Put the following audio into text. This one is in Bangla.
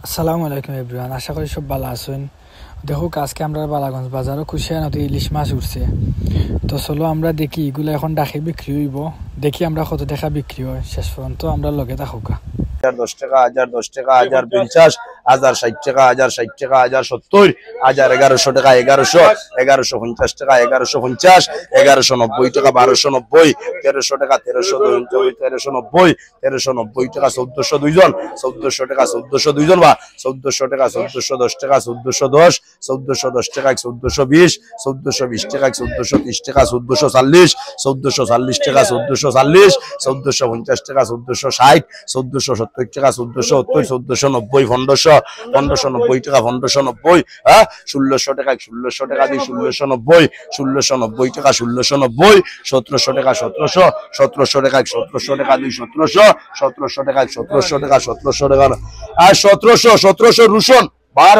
আসসালামু আলাইকুম এভরিওয়ান, আশা করি সব ভালো আছেন। দেখো আজকে আমরা বালাগঞ্জ বাজারও খুশিয়া নদী ইলিশ মাছ উঠছে। তো চলো আমরা দেখি এগুলো এখন ডাকে বিক্রি হইব, দেখি আমরা কত টাকা বিক্রি হয়। শেষ পর্যন্ত আমরা লগে থাকুকা। 10 টাকা 1010 টাকা 1050 1060 টাকা 1060 টাকা 1070 1100 টাকা 1150 টাকা 1150 1190 টাকা 1290 1300 টাকা 1390 1390 টাকা 1400 দুইজন 1400 টাকা 1400 দুইজন বা 1400 টাকা 1410 টাকা 1410 1410 টাকা 1420 1420 টাকা 1430 টাকা 1440 1440 টাকা 1440 1450 টাকা 1460 1470 টাকা 1470 1490 1590 টাকা 1590 হ্যাঁ 1600 টাকা 1600 টাকা দিয়ে 1690 1690 টাকা 1690 1700 টাকা 1700 টাকা 1700 টাকা দিয়ে 1700 টাকা 1700 টাকা 1700 টাকা আর 1700 রুশন বার